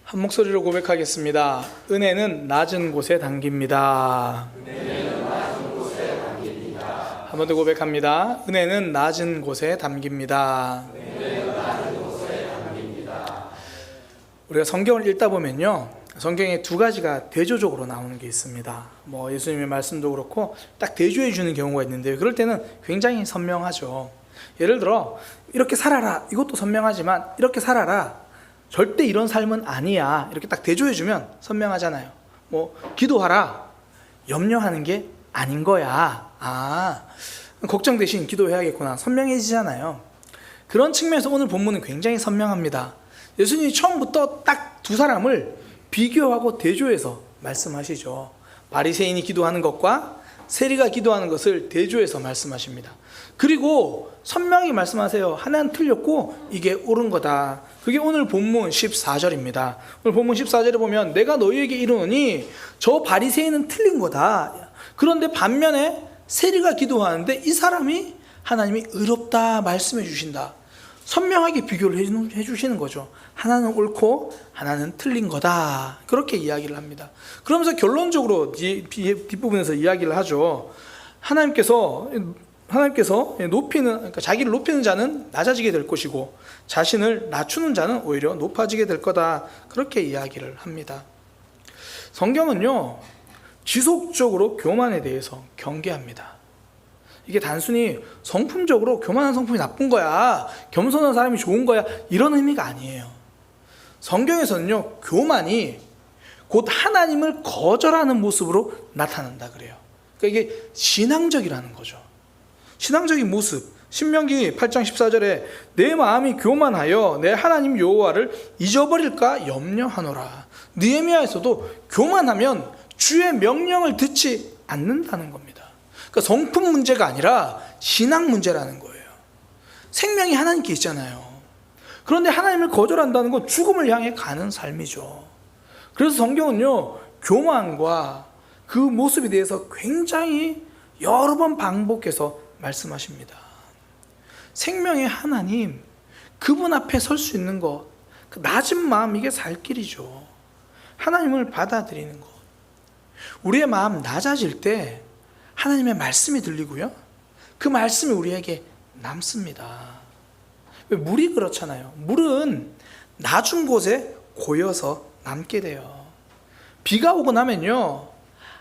한 목소리로 고백하겠습니다. 은혜는 낮은 곳에 담깁니다. 한 번 더 고백합니다. 은혜는 낮은 곳에 담깁니다. 우리가 성경을 읽다 보면요, 성경에 두 가지가 대조적으로 나오는 게 있습니다. 예수님의 말씀도 그렇고 딱 대조해 주는 경우가 있는데, 그럴 때는 굉장히 선명하죠. 예를 들어 이렇게 살아라, 이것도 선명하지만 이렇게 살아라, 절대 이런 삶은 아니야, 이렇게 딱 대조해 주면 선명하잖아요. 기도하라, 염려하는 게 아닌 거야, 걱정 대신 기도해야겠구나, 선명해지잖아요. 그런 측면에서 오늘 본문은 굉장히 선명합니다. 예수님이 처음부터 딱 두 사람을 비교하고 대조해서 말씀하시죠. 바리새인이 기도하는 것과 세리가 기도하는 것을 대조해서 말씀하십니다. 그리고 선명히 말씀하세요. 하나는 틀렸고 이게 옳은 거다. 그게 오늘 본문 14절입니다. 오늘 본문 14절에 보면 내가 너희에게 이르노니 저 바리새인은 틀린 거다. 그런데 반면에 세리가 기도하는데 이 사람이 하나님이 의롭다 말씀해 주신다. 선명하게 비교를 해주시는 거죠. 하나는 옳고 하나는 틀린 거다, 그렇게 이야기를 합니다. 그러면서 결론적으로 뒷부분에서 이야기를 하죠. 하나님께서 그러니까 자기를 높이는 자는 낮아지게 될 것이고 자신을 낮추는 자는 오히려 높아지게 될 거다, 그렇게 이야기를 합니다. 성경은요, 지속적으로 교만에 대해서 경계합니다. 이게 단순히 성품적으로 교만한 성품이 나쁜 거야, 겸손한 사람이 좋은 거야, 이런 의미가 아니에요. 성경에서는요, 교만이 곧 하나님을 거절하는 모습으로 나타난다 그래요. 그러니까 이게 신앙적이라는 거죠. 신앙적인 모습. 신명기 8장 14절에 내 마음이 교만하여 내 하나님 여호와를 잊어버릴까 염려하노라. 느헤미야에서도 교만하면 주의 명령을 듣지 않는다는 겁니다. 그러니까 성품 문제가 아니라 신앙 문제라는 거예요. 생명이 하나님께 있잖아요. 그런데 하나님을 거절한다는 건 죽음을 향해 가는 삶이죠. 그래서 성경은요, 교만과 그 모습에 대해서 굉장히 여러 번 반복해서 말씀하십니다. 생명의 하나님, 그분 앞에 설 수 있는 것, 그 낮은 마음, 이게 살 길이죠. 하나님을 받아들이는 것. 우리의 마음 낮아질 때 하나님의 말씀이 들리고요, 그 말씀이 우리에게 남습니다. 물이 그렇잖아요. 물은 낮은 곳에 고여서 남게 돼요. 비가 오고 나면요,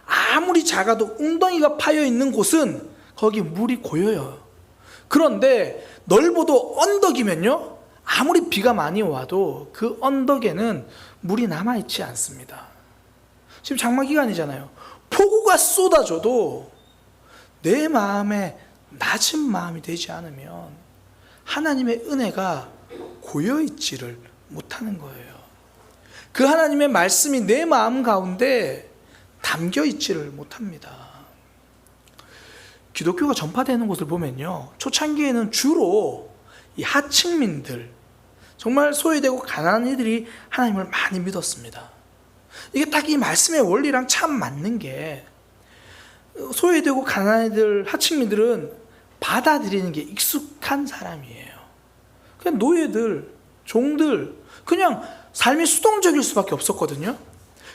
아무리 작아도 웅덩이가 파여 있는 곳은 거기 물이 고여요. 그런데 넓어도 언덕이면요, 아무리 비가 많이 와도 그 언덕에는 물이 남아있지 않습니다. 지금 장마 기간이잖아요. 폭우가 쏟아져도 내 마음에 낮은 마음이 되지 않으면 하나님의 은혜가 고여있지를 못하는 거예요. 그 하나님의 말씀이 내 마음 가운데 담겨있지를 못합니다. 기독교가 전파되는 곳을 보면요, 초창기에는 주로 이 하층민들, 정말 소외되고 가난한 이들이 하나님을 많이 믿었습니다. 이게 딱 이 말씀의 원리랑 참 맞는 게, 소외되고 가난한 이들, 하층민들은 받아들이는 게 익숙한 사람이에요. 그냥 노예들, 종들, 그냥 삶이 수동적일 수밖에 없었거든요.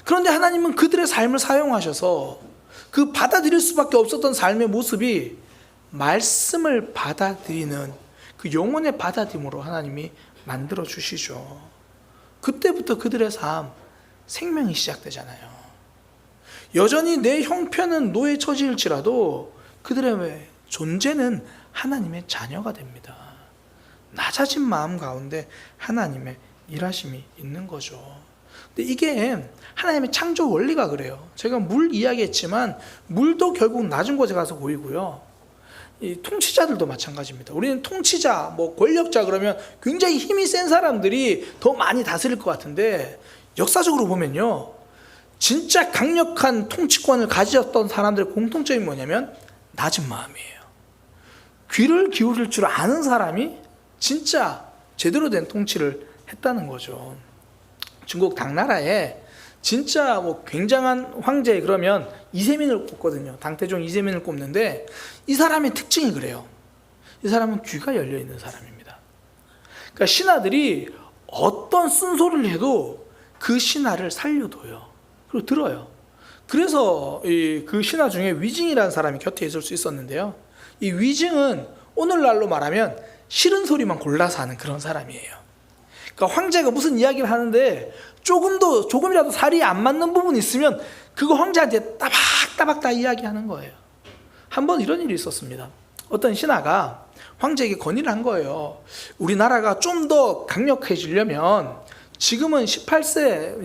그런데 하나님은 그들의 삶을 사용하셔서 그 받아들일 수밖에 없었던 삶의 모습이 말씀을 받아들이는 그 영혼의 받아들임으로 하나님이 만들어 주시죠. 그때부터 그들의 삶, 생명이 시작되잖아요. 여전히 내 형편은 노예 처지일지라도 그들의 존재는 하나님의 자녀가 됩니다. 낮아진 마음 가운데 하나님의 일하심이 있는 거죠. 근데 이게 하나님의 창조 원리가 그래요. 제가 물 이야기했지만 물도 결국 낮은 곳에 가서 보이고요, 이 통치자들도 마찬가지입니다. 우리는 통치자, 권력자 그러면 굉장히 힘이 센 사람들이 더 많이 다스릴 것 같은데, 역사적으로 보면요, 진짜 강력한 통치권을 가졌던 사람들의 공통점이 뭐냐면 낮은 마음이에요. 귀를 기울일 줄 아는 사람이 진짜 제대로 된 통치를 했다는 거죠. 중국 당나라에 진짜 굉장한 황제, 그러면 이세민을 꼽거든요. 당태종 이세민을 꼽는데, 이 사람의 특징이 그래요. 이 사람은 귀가 열려있는 사람입니다. 그러니까 신하들이 어떤 쓴소리를 해도 그 신하를 살려둬요. 그리고 들어요. 그래서 그 신하 중에 위증이라는 사람이 곁에 있을 수 있었는데요. 이 위증은 오늘날로 말하면 싫은 소리만 골라서 하는 그런 사람이에요. 그러니까 황제가 무슨 이야기를 하는데 조금이라도 살이 안 맞는 부분이 있으면 그거 황제한테 따박따박 다 이야기하는 거예요. 한번 이런 일이 있었습니다. 어떤 신하가 황제에게 건의를 한 거예요. 우리나라가 좀 더 강력해지려면 지금은 18세,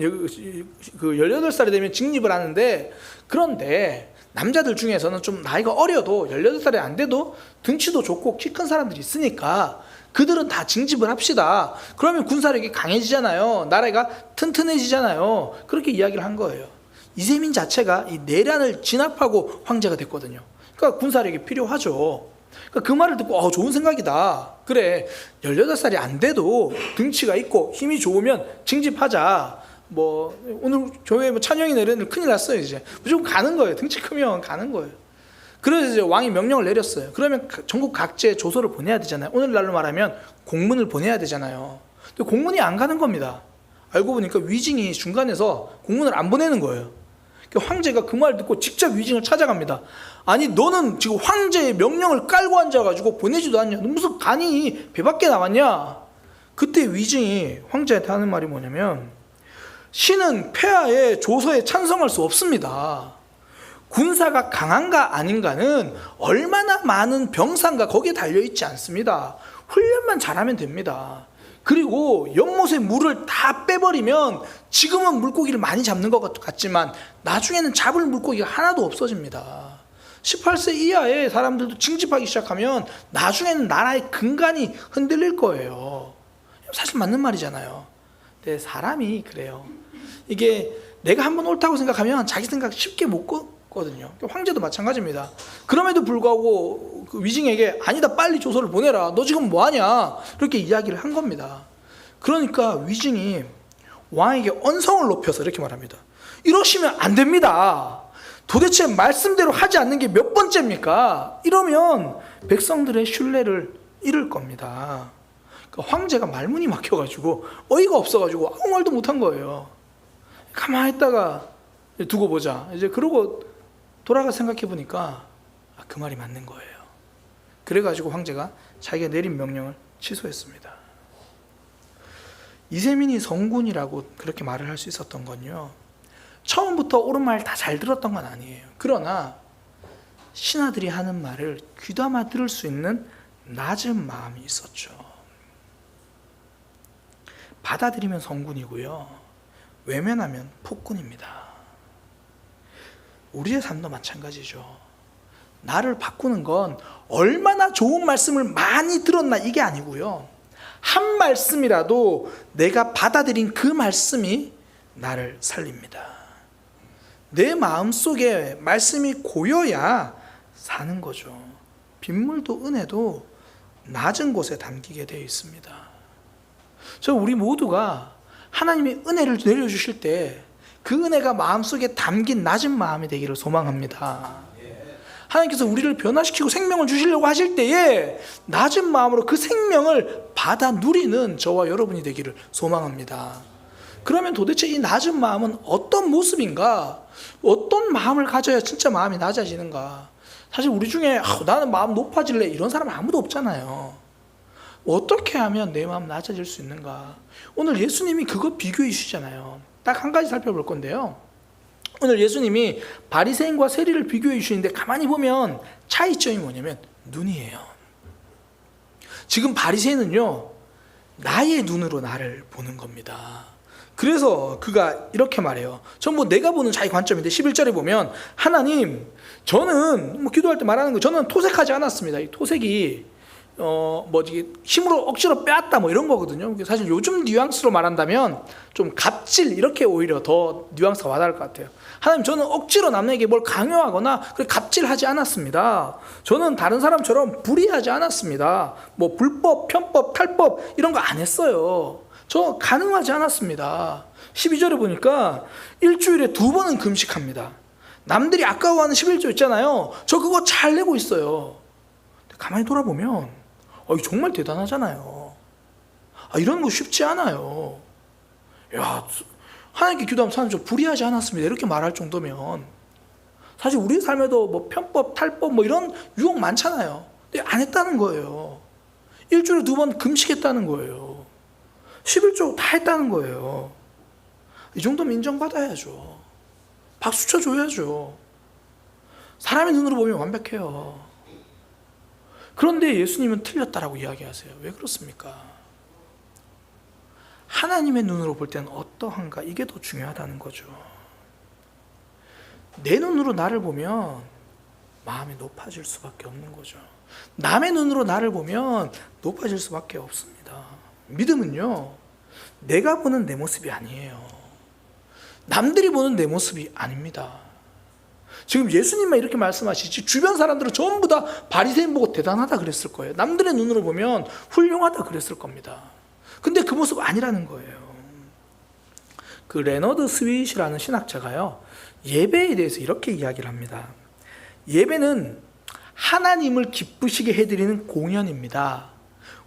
18살이 되면 징립을 하는데, 그런데 남자들 중에서는 좀 나이가 어려도 18살이 안 돼도 등치도 좋고 키 큰 사람들이 있으니까 그들은 다 징집을 합시다. 그러면 군사력이 강해지잖아요. 나라가 튼튼해지잖아요. 그렇게 이야기를 한 거예요. 이세민 자체가 이 내란을 진압하고 황제가 됐거든요. 그러니까 군사력이 필요하죠. 그러니까 그 말을 듣고 좋은 생각이다. 그래, 18살이 안 돼도 등치가 있고 힘이 좋으면 징집하자. 오늘 교회에 찬영이 내렸는데 큰일 났어요. 이제 무조건 가는 거예요. 등치 크면 가는 거예요. 그래서 이제 왕이 명령을 내렸어요. 그러면 전국 각지에 조서를 보내야 되잖아요. 오늘날로 말하면 공문을 보내야 되잖아요. 근데 공문이 안 가는 겁니다. 알고 보니까 위증이 중간에서 공문을 안 보내는 거예요. 그러니까 황제가 그 말 듣고 직접 위증을 찾아갑니다. 아니, 너는 지금 황제의 명령을 깔고 앉아가지고 보내지도 않냐? 너 무슨 간이 배 밖에 나왔냐? 그때 위증이 황제한테 하는 말이 뭐냐면, 신은 폐하의 조서에 찬성할 수 없습니다. 군사가 강한가 아닌가는 얼마나 많은 병사가 거기에 달려있지 않습니다. 훈련만 잘하면 됩니다. 그리고 연못에 물을 다 빼버리면 지금은 물고기를 많이 잡는 것 같지만 나중에는 잡을 물고기가 하나도 없어집니다. 18세 이하의 사람들도 징집하기 시작하면 나중에는 나라의 근간이 흔들릴 거예요. 사실 맞는 말이잖아요. 근데 사람이 그래요. 이게 내가 한번 옳다고 생각하면 자기 생각 쉽게 못 거든요. 황제도 마찬가지입니다. 그럼에도 불구하고 그 위증에게 아니다, 빨리 조서를 보내라. 너 지금 뭐하냐? 그렇게 이야기를 한 겁니다. 그러니까 위증이 왕에게 언성을 높여서 이렇게 말합니다. 이러시면 안 됩니다. 도대체 말씀대로 하지 않는 게 몇 번째입니까? 이러면 백성들의 신뢰를 잃을 겁니다. 그러니까 황제가 말문이 막혀가지고 어이가 없어가지고 아무 말도 못한 거예요. 가만히 있다가 두고 보자. 이제 그러고 돌아가 생각해 보니까 그 말이 맞는 거예요. 그래가지고 황제가 자기가 내린 명령을 취소했습니다. 이세민이 성군이라고 그렇게 말을 할 수 있었던 건요, 처음부터 옳은 말 다 잘 들었던 건 아니에요. 그러나 신하들이 하는 말을 귀담아 들을 수 있는 낮은 마음이 있었죠. 받아들이면 성군이고요, 외면하면 폭군입니다. 우리의 삶도 마찬가지죠. 나를 바꾸는 건 얼마나 좋은 말씀을 많이 들었나 이게 아니고요, 한 말씀이라도 내가 받아들인 그 말씀이 나를 살립니다. 내 마음속에 말씀이 고여야 사는 거죠. 빗물도 은혜도 낮은 곳에 담기게 되어 있습니다. 우리 모두가 하나님의 은혜를 내려주실 때 그 은혜가 마음속에 담긴 낮은 마음이 되기를 소망합니다. 하나님께서 우리를 변화시키고 생명을 주시려고 하실 때에 낮은 마음으로 그 생명을 받아 누리는 저와 여러분이 되기를 소망합니다. 그러면 도대체 이 낮은 마음은 어떤 모습인가? 어떤 마음을 가져야 진짜 마음이 낮아지는가? 사실 우리 중에 나는 마음 높아질래 이런 사람 아무도 없잖아요. 어떻게 하면 내 마음 낮아질 수 있는가? 오늘 예수님이 그거 비교해 주시잖아요. 딱 한 가지 살펴볼 건데요, 오늘 예수님이 바리새인과 세리를 비교해 주시는데 가만히 보면 차이점이 뭐냐면 눈이에요. 지금 바리새인은요, 나의 눈으로 나를 보는 겁니다. 그래서 그가 이렇게 말해요. 내가 보는 자기 관점인데 11절에 보면, 하나님, 저는 기도할 때 말하는 거, 저는 토색하지 않았습니다. 이 토색이 힘으로 억지로 빼앗다 이런 거거든요. 사실 요즘 뉘앙스로 말한다면 좀 갑질, 이렇게 오히려 더 뉘앙스가 와닿을 것 같아요. 하나님, 저는 억지로 남에게 뭘 강요하거나 갑질하지 않았습니다. 저는 다른 사람처럼 불의하지 않았습니다. 불법, 편법, 탈법 이런 거 안 했어요. 저 가능하지 않았습니다. 12절에 보니까 일주일에 2번은 금식합니다. 남들이 아까워하는 11조 있잖아요. 저 그거 잘 내고 있어요. 가만히 돌아보면 정말 대단하잖아요. 이런 거 쉽지 않아요. 하나님께 기도하면 하나님 저 불의하지 않았습니다 이렇게 말할 정도면 사실 우리 삶에도 뭐 편법, 탈법 뭐 이런 유혹 많잖아요. 근데 안 했다는 거예요. 일주일에 2번 금식했다는 거예요. 11조 다 했다는 거예요. 이 정도면 인정받아야죠. 박수 쳐줘야죠. 사람의 눈으로 보면 완벽해요. 그런데 예수님은 틀렸다라고 이야기하세요. 왜 그렇습니까? 하나님의 눈으로 볼 때는 어떠한가 이게 더 중요하다는 거죠. 내 눈으로 나를 보면 마음이 높아질 수밖에 없는 거죠. 남의 눈으로 나를 보면 높아질 수밖에 없습니다. 믿음은요, 내가 보는 내 모습이 아니에요. 남들이 보는 내 모습이 아닙니다. 지금 예수님만 이렇게 말씀하시지 주변 사람들은 전부 다 바리새인 보고 대단하다 그랬을 거예요. 남들의 눈으로 보면 훌륭하다 그랬을 겁니다. 근데 그 모습 아니라는 거예요. 그 레너드 스윗이라는 신학자가요, 예배에 대해서 이렇게 이야기를 합니다. 예배는 하나님을 기쁘시게 해드리는 공연입니다.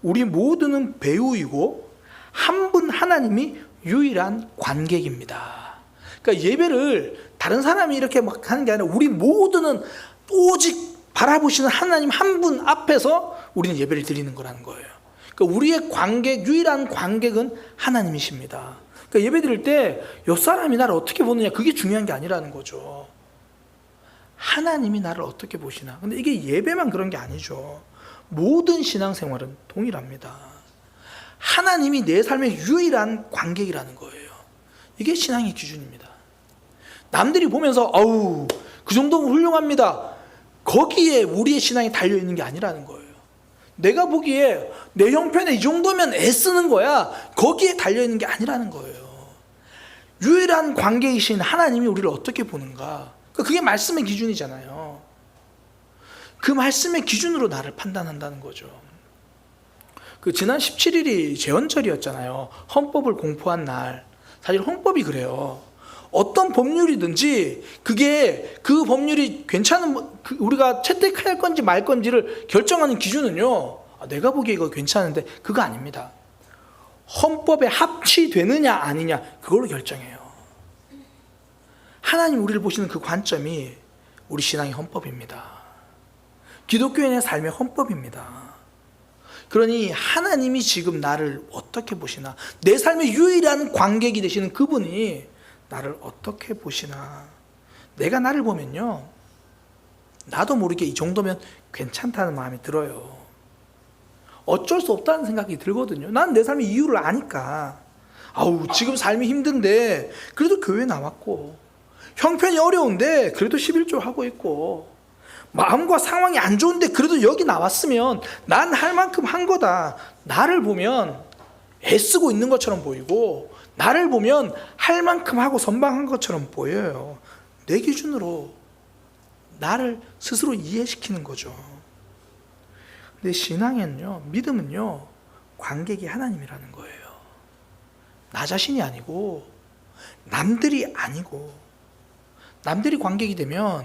우리 모두는 배우이고 한 분 하나님이 유일한 관객입니다. 그러니까 예배를 다른 사람이 이렇게 막 하는 게 아니라 우리 모두는 오직 바라보시는 하나님 한 분 앞에서 우리는 예배를 드리는 거라는 거예요. 그러니까 우리의 관객, 유일한 관객은 하나님이십니다. 그러니까 예배 드릴 때 옆 사람이 나를 어떻게 보느냐 그게 중요한 게 아니라는 거죠. 하나님이 나를 어떻게 보시나. 근데 이게 예배만 그런 게 아니죠. 모든 신앙생활은 동일합니다. 하나님이 내 삶의 유일한 관객이라는 거예요. 이게 신앙의 기준입니다. 남들이 보면서 아우 그 정도면 훌륭합니다. 거기에 우리의 신앙이 달려있는 게 아니라는 거예요. 내가 보기에 내 형편에 이 정도면 애쓰는 거야. 거기에 달려있는 게 아니라는 거예요. 유일한 관계이신 하나님이 우리를 어떻게 보는가. 그게 말씀의 기준이잖아요. 그 말씀의 기준으로 나를 판단한다는 거죠. 그 지난 17일이 제헌절이었잖아요. 헌법을 공포한 날. 사실 헌법이 그래요. 어떤 법률이든지 그게 그 법률이 괜찮은 우리가 채택할 건지 말 건지를 결정하는 기준은요, 내가 보기에 이거 괜찮은데 그거 아닙니다. 헌법에 합치되느냐 아니냐 그걸로 결정해요. 하나님 우리를 보시는 그 관점이 우리 신앙의 헌법입니다. 기독교인의 삶의 헌법입니다. 그러니 하나님이 지금 나를 어떻게 보시나, 내 삶의 유일한 관객이 되시는 그분이 나를 어떻게 보시나. 내가 나를 보면요, 나도 모르게 이 정도면 괜찮다는 마음이 들어요. 어쩔 수 없다는 생각이 들거든요. 난 내 삶의 이유를 아니까. 아우 지금 삶이 힘든데 그래도 교회 나왔고, 형편이 어려운데 그래도 11조 하고 있고, 마음과 상황이 안 좋은데 그래도 여기 나왔으면 난 할 만큼 한 거다. 나를 보면 애쓰고 있는 것처럼 보이고, 나를 보면 할 만큼 하고 선방한 것처럼 보여요. 내 기준으로 나를 스스로 이해시키는 거죠. 근데 신앙에는요, 믿음은요, 관객이 하나님이라는 거예요. 나 자신이 아니고, 남들이 아니고. 남들이 관객이 되면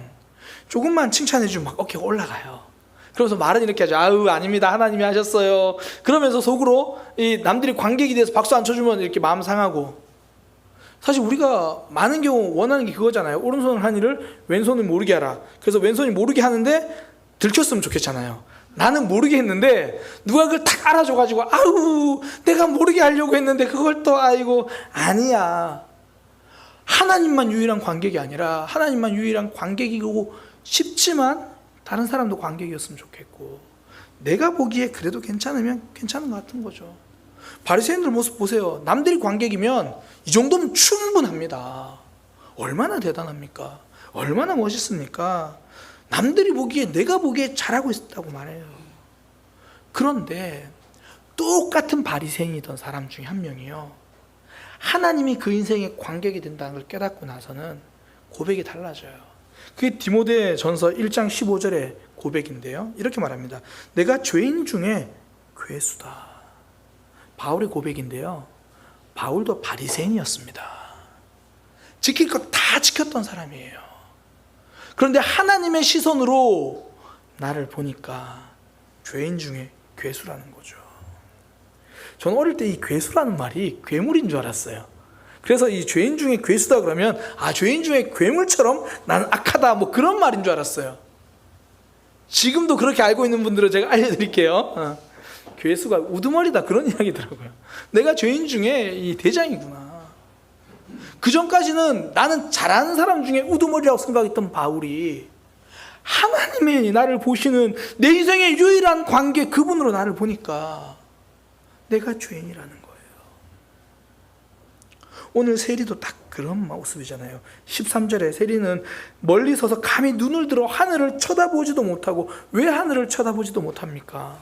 조금만 칭찬해주면 막 어깨가 올라가요. 그러면서 말은 이렇게 하죠. 아유 아닙니다, 하나님이 하셨어요. 그러면서 속으로 이 남들이 관객이 돼서 박수 안 쳐주면 이렇게 마음 상하고. 사실 우리가 많은 경우 원하는 게 그거잖아요. 오른손을 한 일을 왼손을 모르게 하라. 그래서 왼손이 모르게 하는데 들켰으면 좋겠잖아요. 나는 모르게 했는데 누가 그걸 탁 알아줘가지고 아우 내가 모르게 하려고 했는데 그걸 또 아이고. 아니야. 하나님만 유일한 관객이 아니라 하나님만 유일한 관객이고 싶지만 다른 사람도 관객이었으면 좋겠고, 내가 보기에 그래도 괜찮으면 괜찮은 것 같은 거죠. 바리새인들 모습 보세요. 남들이 관객이면 이 정도면 충분합니다. 얼마나 대단합니까? 얼마나 멋있습니까? 남들이 보기에 내가 보기에 잘하고 있다고 말해요. 그런데 똑같은 바리새인이던 사람 중에 한 명이요, 하나님이 그 인생의 관객이 된다는 걸 깨닫고 나서는 고백이 달라져요. 그게 디모데 전서 1장 15절의 고백인데요, 이렇게 말합니다. 내가 죄인 중에 괴수다. 바울의 고백인데요, 바울도 바리새인이었습니다. 지킬 것 다 지켰던 사람이에요. 그런데 하나님의 시선으로 나를 보니까 죄인 중에 괴수라는 거죠. 저는 어릴 때 이 괴수라는 말이 괴물인 줄 알았어요. 그래서 이 죄인 중에 괴수다 그러면 죄인 중에 괴물처럼 나는 악하다 뭐 그런 말인 줄 알았어요. 지금도 그렇게 알고 있는 분들은 제가 알려드릴게요. 괴수가 우두머리다 그런 이야기더라고요. 내가 죄인 중에 이 대장이구나. 그 전까지는 나는 잘하는 사람 중에 우두머리라고 생각했던 바울이 하나님이 나를 보시는 내 인생의 유일한 관계 그분으로 나를 보니까 내가 죄인이라는 거예요. 오늘 세리도 딱 그런 모습이잖아요. 13절에 세리는 멀리 서서 감히 눈을 들어 하늘을 쳐다보지도 못하고 왜 하늘을 쳐다보지도 못합니까?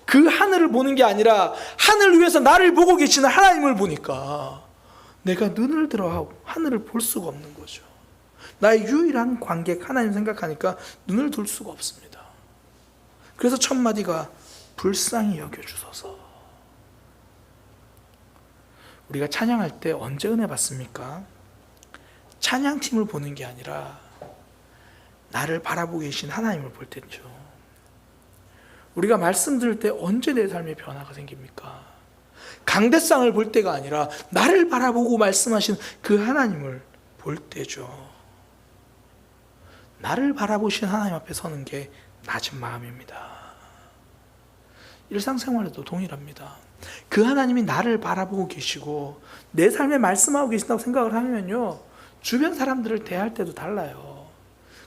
그 하늘을 보는 게 아니라 하늘 위에서 나를 보고 계시는 하나님을 보니까 내가 눈을 들어 하늘을 볼 수가 없는 거죠. 나의 유일한 관객 하나님 생각하니까 눈을 둘 수가 없습니다. 그래서 첫 마디가 불쌍히 여겨주소서. 우리가 찬양할 때 언제 은혜 받습니까? 찬양팀을 보는 게 아니라 나를 바라보고 계신 하나님을 볼 때죠. 우리가 말씀 들을 때 언제 내 삶에 변화가 생깁니까? 강대상을 볼 때가 아니라 나를 바라보고 말씀하신 그 하나님을 볼 때죠. 나를 바라보신 하나님 앞에 서는 게 낮은 마음입니다. 일상생활에도 동일합니다. 그 하나님이 나를 바라보고 계시고 내 삶에 말씀하고 계신다고 생각을 하면요, 주변 사람들을 대할 때도 달라요.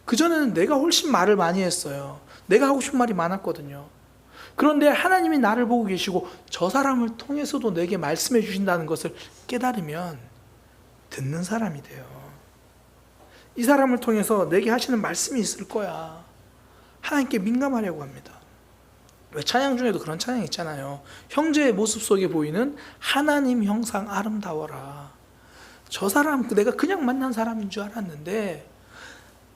그전에는 내가 훨씬 말을 많이 했어요. 내가 하고 싶은 말이 많았거든요. 그런데 하나님이 나를 보고 계시고 저 사람을 통해서도 내게 말씀해 주신다는 것을 깨달으면 듣는 사람이 돼요. 이 사람을 통해서 내게 하시는 말씀이 있을 거야. 하나님께 민감하려고 합니다. 왜 찬양 중에도 그런 찬양 있잖아요. 형제의 모습 속에 보이는 하나님 형상 아름다워라. 저 사람 내가 그냥 만난 사람인 줄 알았는데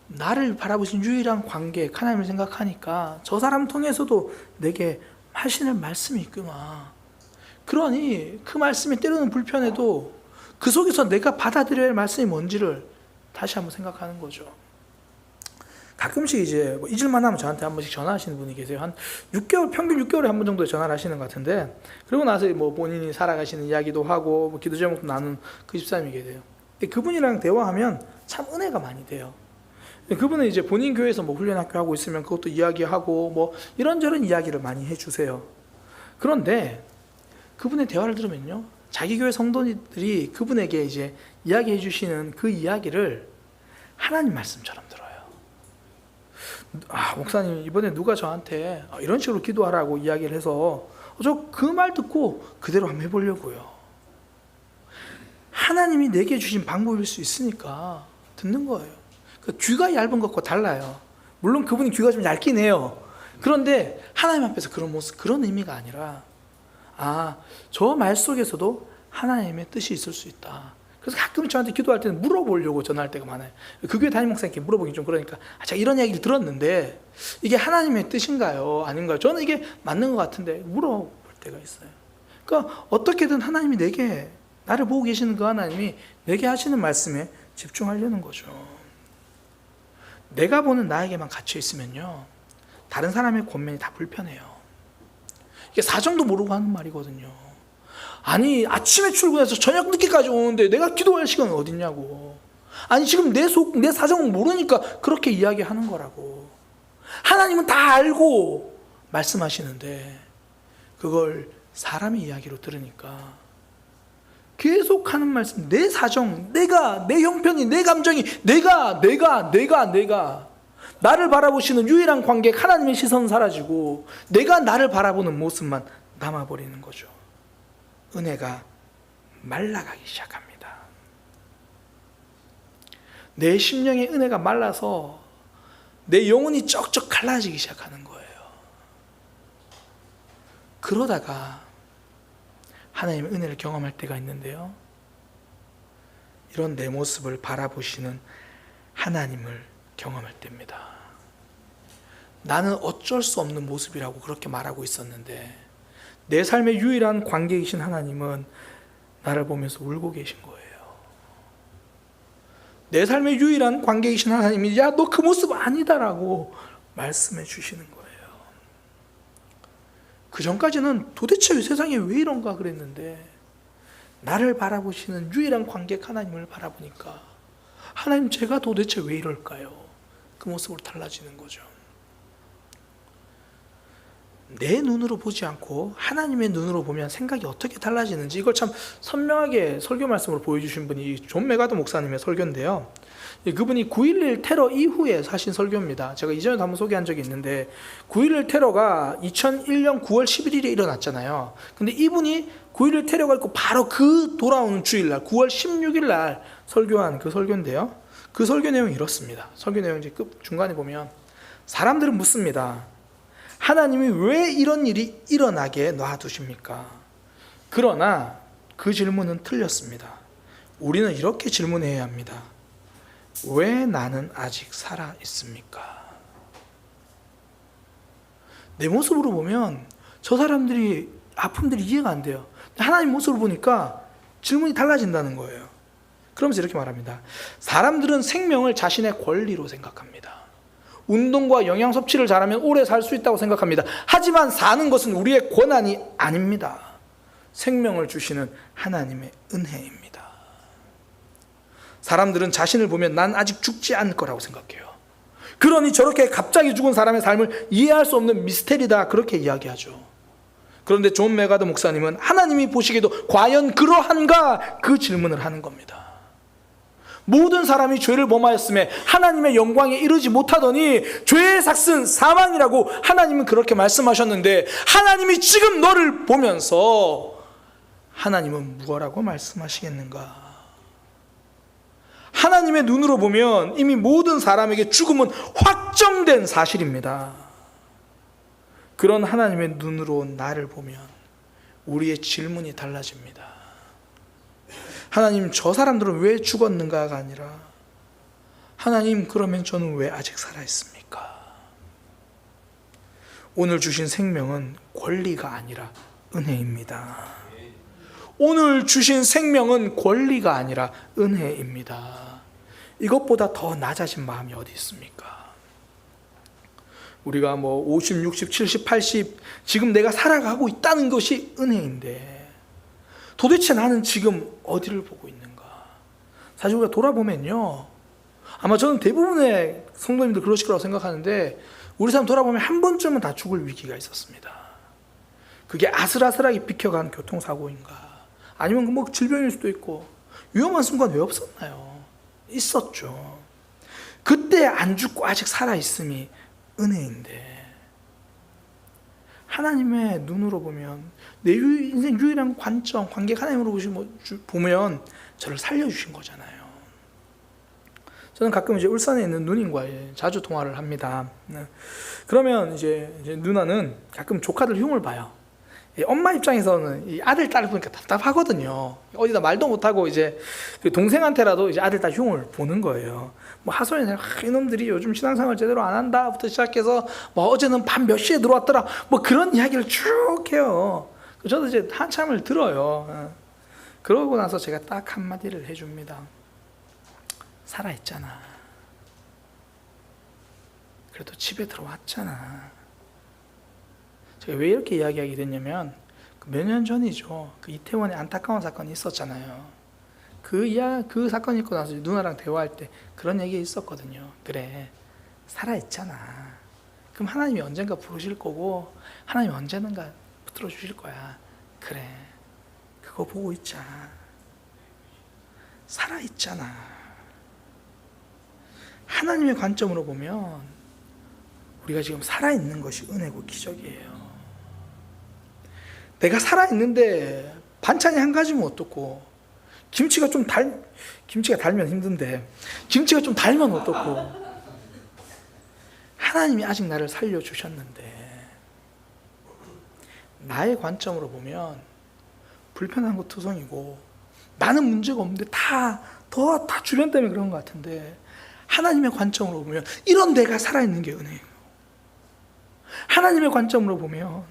나를 바라보신 유일한 관계 하나님을 생각하니까 저 사람 통해서도 내게 하시는 말씀이 있구나. 그러니 그 말씀이 때로는 불편해도 그 속에서 내가 받아들여야 할 말씀이 뭔지를 다시 한번 생각하는 거죠. 가끔씩 이제 잊을만 하면 저한테 한 번씩 전화하시는 분이 계세요. 한 6개월, 평균 6개월에 한 번 정도 전화를 하시는 것 같은데, 그러고 나서 뭐 본인이 살아가시는 이야기도 하고, 뭐 기도 제목도 나누는 그 집사님이 계세요. 그분이랑 대화하면 참 은혜가 많이 돼요. 그분은 이제 본인 교회에서 뭐 훈련학교 하고 있으면 그것도 이야기하고, 뭐 이런저런 이야기를 많이 해주세요. 그런데 그분의 대화를 들으면요, 자기 교회 성도들이 그분에게 이제 이야기해 주시는 그 이야기를 하나님 말씀처럼 들어요. 목사님 이번에 누가 저한테 이런 식으로 기도하라고 이야기를 해서 저 그 말 듣고 그대로 한번 해보려고요. 하나님이 내게 주신 방법일 수 있으니까 듣는 거예요. 그 귀가 얇은 것과 달라요. 물론 그분이 귀가 좀 얇긴 해요. 그런데 하나님 앞에서 그런 모습, 그런 의미가 아니라 저 말 속에서도 하나님의 뜻이 있을 수 있다. 그래서 가끔 저한테 기도할 때는 물어보려고 전화할 때가 많아요. 그 교회 담임 목사님께 물어보긴 좀 그러니까 제가 이런 이야기를 들었는데 이게 하나님의 뜻인가요? 아닌가요? 저는 이게 맞는 것 같은데 물어볼 때가 있어요. 그러니까 어떻게든 하나님이 내게, 나를 보고 계시는 그 하나님이 내게 하시는 말씀에 집중하려는 거죠. 내가 보는 나에게만 갇혀 있으면요, 다른 사람의 권면이 다 불편해요. 이게 사정도 모르고 하는 말이거든요. 아니 아침에 출근해서 저녁 늦게까지 오는데 내가 기도할 시간은 어딨냐고. 아니 지금 내 사정을 모르니까 그렇게 이야기하는 거라고. 하나님은 다 알고 말씀하시는데 그걸 사람의 이야기로 들으니까 계속 하는 말씀, 내 사정, 내가, 내 형편이, 내 감정이, 내가 나를 바라보시는 유일한 관객 하나님의 시선 사라지고 내가 나를 바라보는 모습만 남아버리는 거죠. 은혜가 말라가기 시작합니다. 내 심령의 은혜가 말라서 내 영혼이 쩍쩍 갈라지기 시작하는 거예요. 그러다가 하나님의 은혜를 경험할 때가 있는데요, 이런 내 모습을 바라보시는 하나님을 경험할 때입니다. 나는 어쩔 수 없는 모습이라고 그렇게 말하고 있었는데 내 삶의 유일한 관객이신 하나님은 나를 보면서 울고 계신 거예요. 내 삶의 유일한 관객이신 하나님이 야, 너 그 모습 아니다라고 말씀해 주시는 거예요. 그 전까지는 도대체 세상에 왜 이런가 그랬는데 나를 바라보시는 유일한 관객 하나님을 바라보니까 하나님, 제가 도대체 왜 이럴까요? 그 모습으로 달라지는 거죠. 내 눈으로 보지 않고 하나님의 눈으로 보면 생각이 어떻게 달라지는지, 이걸 참 선명하게 설교 말씀으로 보여주신 분이 존 메가더 목사님의 설교인데요. 그분이 9.11 테러 이후에 하신 설교입니다. 제가 이전에도 한번 소개한 적이 있는데, 9.11 테러가 2001년 9월 11일에 일어났잖아요. 근데 이분이 9.11 테러가 있고 바로 그 돌아오는 주일날 9월 16일 날 설교한 그 설교인데요. 그 설교 내용이 이렇습니다. 설교 내용 이제 중간에 보면, 사람들은 묻습니다. 하나님이 왜 이런 일이 일어나게 놔두십니까? 그러나 그 질문은 틀렸습니다. 우리는 이렇게 질문해야 합니다. 왜 나는 아직 살아 있습니까? 내 모습으로 보면 저 사람들이 아픔들이 이해가 안 돼요. 하나님 모습으로 보니까 질문이 달라진다는 거예요. 그러면서 이렇게 말합니다. 사람들은 생명을 자신의 권리로 생각합니다. 운동과 영양 섭취를 잘하면 오래 살 수 있다고 생각합니다. 하지만 사는 것은 우리의 권한이 아닙니다. 생명을 주시는 하나님의 은혜입니다. 사람들은 자신을 보면 난 아직 죽지 않을 거라고 생각해요. 그러니 저렇게 갑자기 죽은 사람의 삶을 이해할 수 없는 미스테리다, 그렇게 이야기하죠. 그런데 존 메가더 목사님은 하나님이 보시기에도 과연 그러한가, 그 질문을 하는 겁니다. 모든 사람이 죄를 범하였음에 하나님의 영광에 이르지 못하더니 죄의 삭은 사망이라고 하나님은 그렇게 말씀하셨는데, 하나님이 지금 너를 보면서 하나님은 무엇라고 말씀하시겠는가? 하나님의 눈으로 보면 이미 모든 사람에게 죽음은 확정된 사실입니다. 그런 하나님의 눈으로 나를 보면 우리의 질문이 달라집니다. 하나님, 저 사람들은 왜 죽었는가가 아니라, 하나님, 그러면 저는 왜 아직 살아있습니까? 오늘 주신 생명은 권리가 아니라 은혜입니다. 오늘 주신 생명은 권리가 아니라 은혜입니다. 이것보다 더 낮아진 마음이 어디 있습니까? 우리가 50, 60, 70, 80 지금 내가 살아가고 있다는 것이 은혜인데, 도대체 나는 지금 어디를 보고 있는가? 사실 우리가 돌아보면요, 아마 저는 대부분의 성도님들 그러실 거라고 생각하는데, 우리 삶 돌아보면 한 번쯤은 다 죽을 위기가 있었습니다. 그게 아슬아슬하게 비켜간 교통사고인가, 아니면 질병일 수도 있고, 위험한 순간 왜 없었나요? 있었죠. 그때 안 죽고 아직 살아있음이 은혜인데, 하나님의 눈으로 보면, 내 인생 유일한 관점, 관객 하나님으로 보면 저를 살려주신 거잖아요. 저는 가끔 이제 울산에 있는 누님과 자주 통화를 합니다. 그러면 이제 누나는 가끔 조카들 흉을 봐요. 엄마 입장에서는 이 아들, 딸 보니까 답답하거든요. 어디다 말도 못하고 이제 동생한테라도 이제 아들, 딸 흉을 보는 거예요. 하소연해, 이놈들이 요즘 신앙생활 제대로 안 한다부터 시작해서 어제는 밤 몇 시에 들어왔더라, 그런 이야기를 쭉 해요. 저도 이제 한참을 들어요. 그러고 나서 제가 딱 한마디를 해줍니다. 살아있잖아. 그래도 집에 들어왔잖아. 제가 왜 이렇게 이야기하게 됐냐면, 몇 년 전이죠. 그 이태원에 안타까운 사건이 있었잖아요. 그 사건이 있고 나서 누나랑 대화할 때 그런 얘기 있었거든요. 그래, 살아있잖아. 그럼 하나님이 언젠가 부르실 거고, 하나님이 언젠가 붙들어 주실 거야. 그래, 그거 보고 있자. 살아있잖아. 하나님의 관점으로 보면 우리가 지금 살아있는 것이 은혜고 기적이에요. 내가 살아있는데 반찬이 한 가지면 어떻고, 김치가 달면 힘든데 김치가 좀 달면 어떻고, 하나님이 아직 나를 살려주셨는데, 나의 관점으로 보면 불편한 거 투성이고, 나는 문제가 없는데 다 주변 때문에 그런 것 같은데, 하나님의 관점으로 보면 이런 내가 살아있는 게 은혜예요. 하나님의 관점으로 보면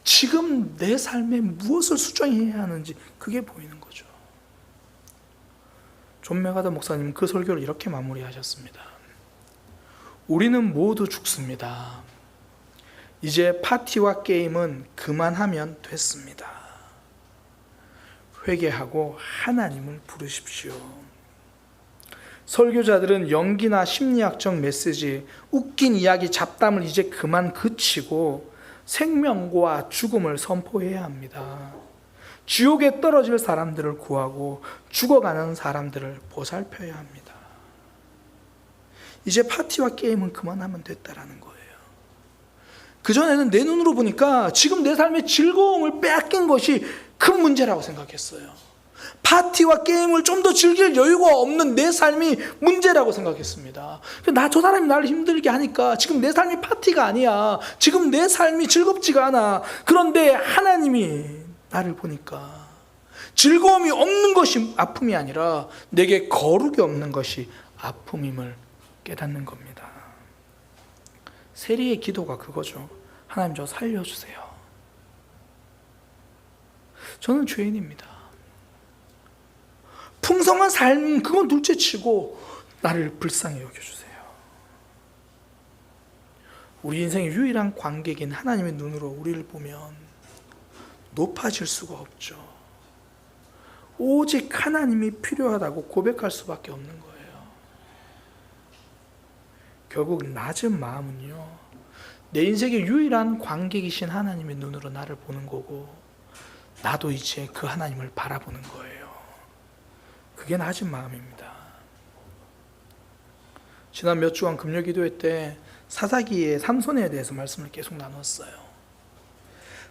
지금 내 삶에 무엇을 수정해야 하는지 그게 보이는 거죠. 존 메가더 목사님은 그 설교를 이렇게 마무리하셨습니다. 우리는 모두 죽습니다. 이제 파티와 게임은 그만하면 됐습니다. 회개하고 하나님을 부르십시오. 설교자들은 연기나 심리학적 메시지, 웃긴 이야기, 잡담을 이제 그만 그치고 생명과 죽음을 선포해야 합니다. 지옥에 떨어질 사람들을 구하고 죽어가는 사람들을 보살펴야 합니다. 이제 파티와 게임은 그만하면 됐다라는 거예요. 그전에는 내 눈으로 보니까 지금 내 삶의 즐거움을 빼앗긴 것이 큰 문제라고 생각했어요. 파티와 게임을 좀 더 즐길 여유가 없는 내 삶이 문제라고 생각했습니다. 저 사람이 나를 힘들게 하니까 지금 내 삶이 파티가 아니야. 지금 내 삶이 즐겁지가 않아. 그런데 하나님이 나를 보니까 즐거움이 없는 것이 아픔이 아니라 내게 거룩이 없는 것이 아픔임을 깨닫는 겁니다. 세리의 기도가 그거죠. 하나님, 저 살려주세요. 저는 죄인입니다. 풍성한 삶 그건 둘째치고 나를 불쌍히 여겨주세요. 우리 인생의 유일한 관객인 하나님의 눈으로 우리를 보면 높아질 수가 없죠. 오직 하나님이 필요하다고 고백할 수밖에 없는 거예요. 결국 낮은 마음은요, 내 인생의 유일한 관객이신 하나님의 눈으로 나를 보는 거고, 나도 이제 그 하나님을 바라보는 거예요. 그게 낮은 마음입니다. 지난 몇 주간 금요기도회 때 사사기의 삼손에 대해서 말씀을 계속 나눴어요.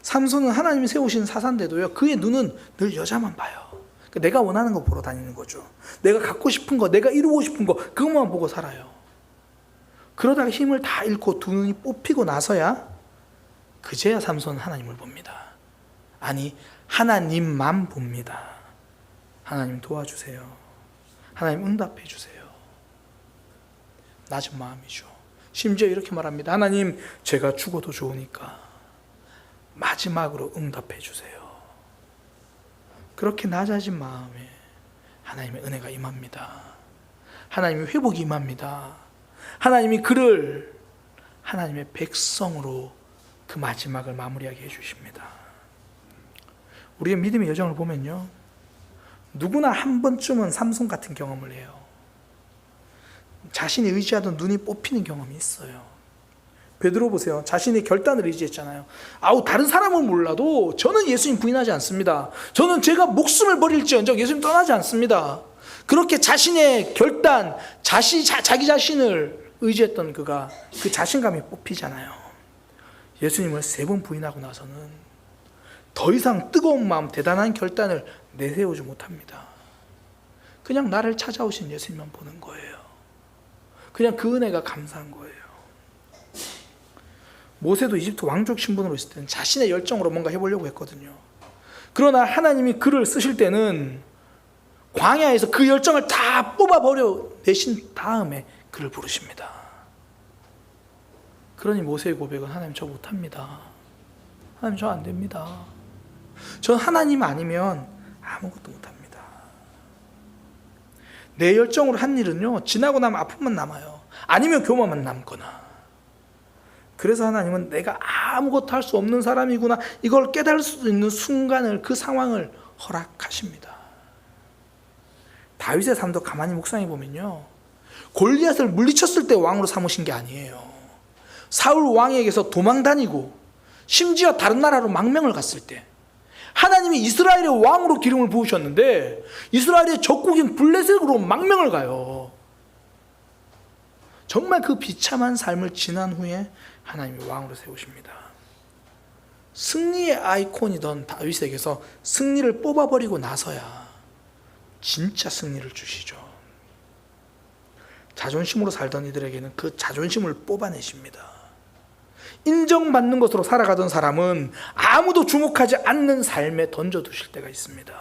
삼손은 하나님이 세우신 사사인데도요, 그의 눈은 늘 여자만 봐요. 내가 원하는 거 보러 다니는 거죠. 내가 갖고 싶은 거, 내가 이루고 싶은 거, 그것만 보고 살아요. 그러다가 힘을 다 잃고 두 눈이 뽑히고 나서야 그제야 삼손은 하나님을 봅니다. 아니, 하나님만 봅니다. 하나님 도와주세요. 하나님 응답해 주세요. 낮은 마음이죠. 심지어 이렇게 말합니다. 하나님, 제가 죽어도 좋으니까 마지막으로 응답해 주세요. 그렇게 낮아진 마음에 하나님의 은혜가 임합니다. 하나님의 회복이 임합니다. 하나님이 그를 하나님의 백성으로 그 마지막을 마무리하게 해주십니다. 우리의 믿음의 여정을 보면요, 누구나 한 번쯤은 삼손 같은 경험을 해요. 자신이 의지하던 눈이 뽑히는 경험이 있어요. 베드로 보세요. 자신의 결단을 의지했잖아요. 다른 사람은 몰라도 저는 예수님 부인하지 않습니다. 저는 제가 목숨을 버릴지언정 예수님 떠나지 않습니다. 그렇게 자신의 결단, 자기 자신을 의지했던 그가 그 자신감이 뽑히잖아요. 예수님을 3번 부인하고 나서는 더 이상 뜨거운 마음, 대단한 결단을 내세우지 못합니다. 그냥 나를 찾아오신 예수님만 보는 거예요. 그냥 그 은혜가 감사한 거예요. 모세도 이집트 왕족 신분으로 있을 때는 자신의 열정으로 뭔가 해보려고 했거든요. 그러나 하나님이 그를 쓰실 때는 광야에서 그 열정을 다 뽑아버려 내신 다음에 그를 부르십니다. 그러니 모세의 고백은, 하나님, 저 못합니다. 하나님, 저 안 됩니다. 전 하나님 아니면 아무것도 못합니다. 내 열정으로 한 일은요, 지나고 나면 아픔만 남아요. 아니면 교만만 남거나. 그래서 하나님은 내가 아무것도 할 수 없는 사람이구나, 이걸 깨달을 수 있는 순간을, 그 상황을 허락하십니다. 다윗의 삶도 가만히 묵상해 보면요, 골리앗을 물리쳤을 때 왕으로 삼으신 게 아니에요. 사울 왕에게서 도망다니고 심지어 다른 나라로 망명을 갔을 때 하나님이 이스라엘의 왕으로 기름을 부으셨는데 이스라엘의 적국인 블레셋으로 망명을 가요. 정말 그 비참한 삶을 지난 후에 하나님이 왕으로 세우십니다. 승리의 아이콘이던 다윗에게서 승리를 뽑아버리고 나서야 진짜 승리를 주시죠. 자존심으로 살던 이들에게는 그 자존심을 뽑아내십니다. 인정받는 것으로 살아가던 사람은 아무도 주목하지 않는 삶에 던져두실 때가 있습니다.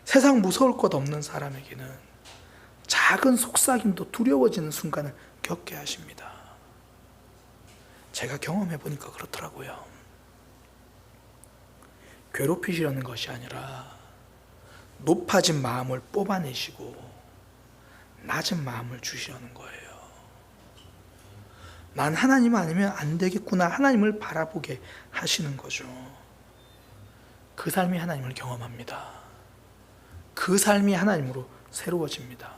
세상 무서울 것 없는 사람에게는 작은 속삭임도 두려워지는 순간을 겪게 하십니다. 제가 경험해 보니까 그렇더라고요. 괴롭히시려는 것이 아니라 높아진 마음을 뽑아내시고 낮은 마음을 주시려는 거예요. 난 하나님 아니면 안 되겠구나, 하나님을 바라보게 하시는 거죠. 그 삶이 하나님을 경험합니다. 그 삶이 하나님으로 새로워집니다.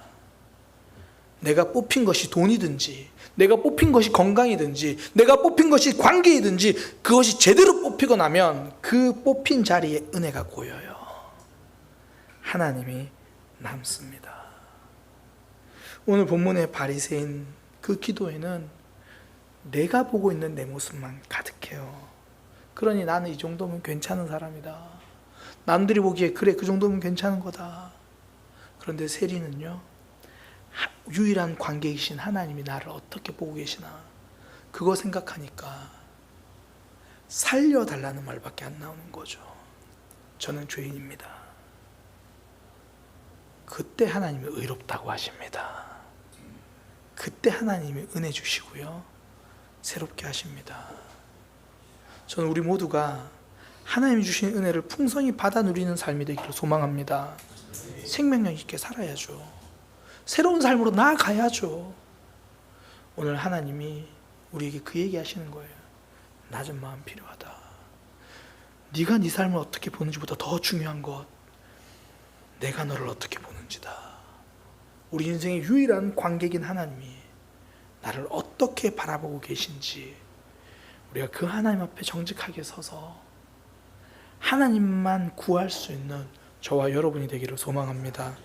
내가 뽑힌 것이 돈이든지, 내가 뽑힌 것이 건강이든지, 내가 뽑힌 것이 관계이든지, 그것이 제대로 뽑히고 나면 그 뽑힌 자리에 은혜가 고여요. 하나님이 남습니다. 오늘 본문의 바리새인 그 기도에는 내가 보고 있는 내 모습만 가득해요. 그러니 나는 이 정도면 괜찮은 사람이다. 남들이 보기에 그래, 그 정도면 괜찮은 거다. 그런데 세리는요, 유일한 관계이신 하나님이 나를 어떻게 보고 계시나, 그거 생각하니까 살려달라는 말밖에 안 나오는 거죠. 저는 죄인입니다. 그때 하나님이 의롭다고 하십니다. 그때 하나님이 은혜 주시고요, 새롭게 하십니다. 저는 우리 모두가 하나님이 주신 은혜를 풍성히 받아 누리는 삶이 되기를 소망합니다. 생명력 있게 살아야죠. 새로운 삶으로 나아가야죠. 오늘 하나님이 우리에게 그 얘기 하시는 거예요. 낮은 마음 필요하다. 네가 네 삶을 어떻게 보는지보다 더 중요한 것, 내가 너를 어떻게 보는지다. 우리 인생의 유일한 관객인 하나님이 나를 어떻게 바라보고 계신지, 우리가 그 하나님 앞에 정직하게 서서 하나님만 구할 수 있는 저와 여러분이 되기를 소망합니다.